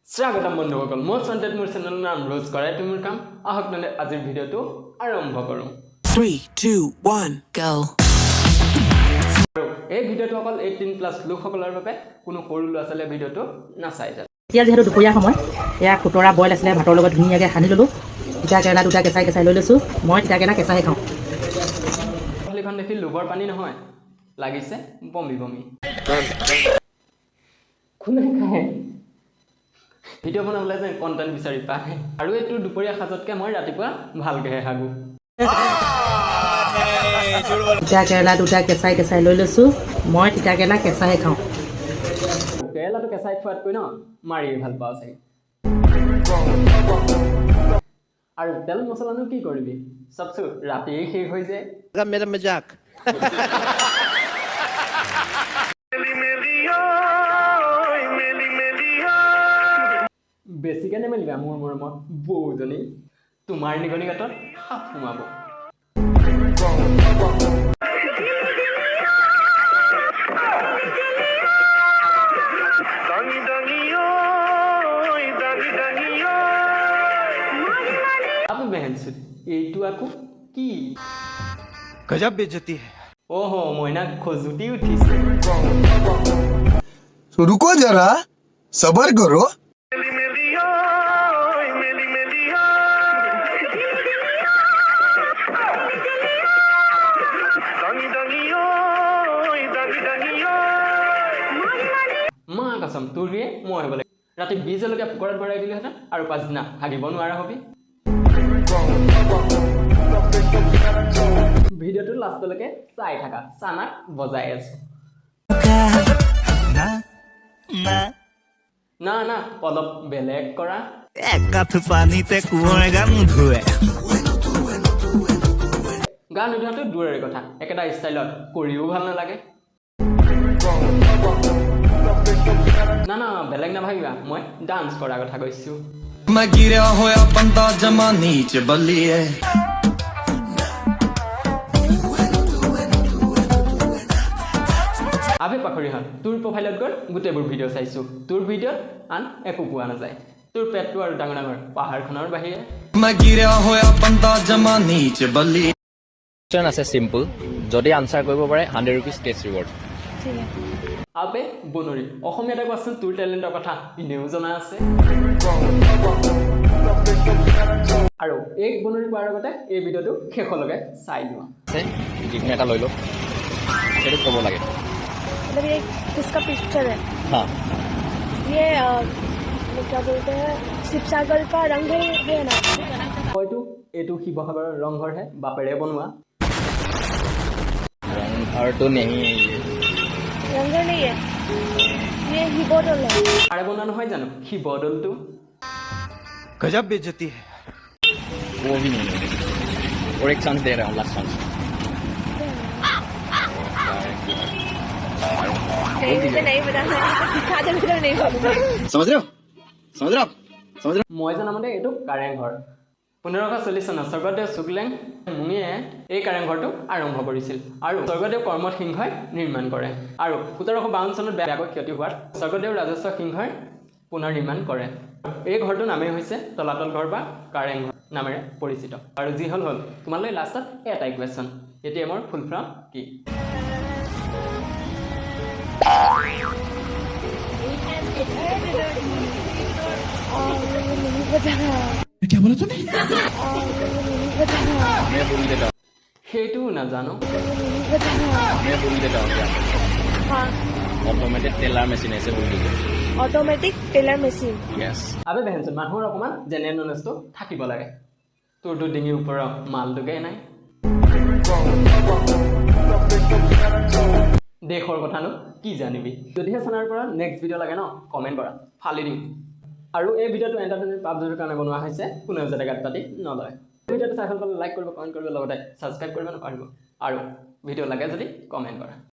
স্বাগতম বন্ধুসকল মই সন্তেত মোৰ চেনেলৰ নাম ৰোজ কৰাই তোমাৰ কাম আহক মানে আজিৰ ভিডিওটো আৰম্ভ কৰো 3 2 1 go এই ভিডিওটো অকল 18+ লোকসকলৰ বাবে কোনো সৰু ল'ৰা-ছোৱালীয়ে ভিডিওটো নাচাই যায় এতিয়া যেহেতু দুপৰীয়া সময় এয়া খুতৰা বইল আছিলে ভাতৰ লগত ধুনীয়াকৈ সানি ল'লোঁ তিতা কেৰেলা দুটা কেঁচাই লৈ লৈছোঁ মই তিতা কেৰেলা কেঁচাই খাওঁ খালিখন দেখি লোভৰ পানী নহয় লাগিছে বমি বমি কোনে খায় ভিডিও বনাবলৈ যে কন্টেন্ট বিচাৰি পায় আৰু এইটো দুপৰীয়া সাজতকৈ মই ৰাতিপুৱা ভালকৈ হাগো তিতা কেৰেলা দুটা কেঁচাই লৈ লৈছোঁ মই তিতা কেৰেলা কেঁচাই খাওঁ কেৰেলাটো কেঁচাই খোৱাতকৈ ন মাৰি ভাল পাওঁ চাগে আৰু তেল মছলানো কি কৰিবি চবচো ৰাতিয়ে শেষ হৈ যায় मेरा मजाक বেছিকৈ নেমেলিবা মোৰ মৰমত বৌজনী তোমাৰ নিগনি গাঁতত সাপ সোমাব আপু বেহেনচুত এইটো আকৌ কি गजब बेइज्जती है ओहो মইনা খজুতি উঠিছে तो रुको जरा सबर करो মা কসম তোৰ ৰে মই হ'ব লাগে ৰাতি 20 জলকীয়া পুকৰাত ভৰাই দিলেহেঁতেন আৰু পাছদিনা হাগিব নোৱাৰা হবি ভিডিওটো লাষ্টলৈকে চাই থাকা চানাক বজাই আছো না না অলপ বেলেগ কৰা এক কাপ পানীতে কুঁৱৰে গান ধুৱে গান উঠাটো দূৰৰে কথা একেটা ষ্টাইলত কৰিও ভাল নালাগে না না বেলেগ নাভাবিবা মই ডান্স কৰাৰ কথা কৈছো ਮੈਂ ਗਿਰਿਆ ਹੋਇਆ ਬੰਦਾ ਜਮਾ ਨੀਚ ਬੱਲੀਏ আবে পাখৰিহঁত তোৰ প্ৰফাইলত গৈ গোটেইবোৰ ভিডিঅ' চাইছো তোৰ ভিডিঅ'ত আন একো পোৱা নাযায় তোৰ পেটটো আৰু ডাঙৰ ডাঙৰ পাহাৰখনৰ বাহিৰে ਮੈਂ ਗਿਰਿਆ ਹੋਇਆ ਬੰਦਾ জমা নীচ ਬੱਲੀਏ কোৱেশ্চন আছে সিম্পল যদি আনসাৰ কৰিব পাৰে 100 रुपीस কেছ ৰিৱাৰ্ড আবে বনৰি অসমীয়াতে কোৱাচোন তোৰ টেলেণ্টৰ কথা ইনেও জনা আছে আৰু এক বনৰি কোৱাৰ আগতে এই ভিডিঅ'টো শেষলৈকে চাই লোৱা আছে যিকোনো এটা লৈ লওক সেইটো ক'ব লাগে मतलब ये किसका पिक्चर है हाँ ये क्या बोलते हैं शिवसागर का रंग है ना হয়তো এইটো শিৱসাগৰৰ ৰংঘৰহে বাপেৰে বনোৱা रंगघर तो नहीं है ये रंग नहीं है ये हिबोडल है আৰে বনোৱা নহয় জানো শিৱদৌলটো गजब बेइज्जती है वो भी नहीं है और एक चांस दे रहा हूँ लास्ट चांस मुझे नहीं पता सिखा दे मुझे नहीं बोलूंगा समझ रहे हो মই জনামতে এইটো কাৰেংঘৰ 1540 চনত স্বৰ্গদেউ চুগলেং মুঙিয়ে এই কাৰেংঘৰটো আৰম্ভ কৰিছিল আৰু স্বৰ্গদেউ কৰ্মত সিংহই নিৰ্মাণ কৰে আৰু 1752 চনত ব্যাপক ক্ষতি হোৱাত স্বৰ্গদেউ ৰাজস্ব সিংহই পুনৰ নিৰ্মাণ কৰে এই ঘৰটোৰ নামেই হৈছে তলাতল ঘৰ বা কাৰেংঘৰ নামেৰে পৰিচিত আৰু যি হ'ল তোমালৈ লাষ্টত এটাই কুৱেশ্যন এটিএমৰ ফুল ফৰ্ম কি नहीं पता क्या बोला तूने नहीं पता मैं बोल देता हूँ সেইটো নাজানো नहीं पता मैं बोल देता हूँ क्या हाँ ऑटोमेटेड टेलर मशीन ऐसे बोल दीजिए ऑटोमेटिक टेलर मशीन यस আবে বেহেনচোন মানুহৰ অকণমান জেনেৰেল নলেজটো থাকিব লাগে তোৰতো ডিঙিৰ ওপৰৰ মালটোকে নাই দেশৰ কথানো কি জানিবি যদিহে চেনেলৰ পৰা নেক্সট ভিডিঅ' লাগে ন কমেণ্ট কৰা ফালি দিম আৰু এই ভিডিঅ'টো এণ্টাৰটেইনমেণ্ট পাবলিৰ কাৰণে বনোৱা হৈছে কোনেও যাতে গাত পাতি নলয় ভিডিঅ'টো চাই ভাল পালে লাইক কৰিব কমেণ্ট কৰিব লগতে ছাবস্ক্ৰাইব কৰিব নাপাহৰিব আৰু ভিডিঅ' লাগে যদি কমেণ্ট কৰা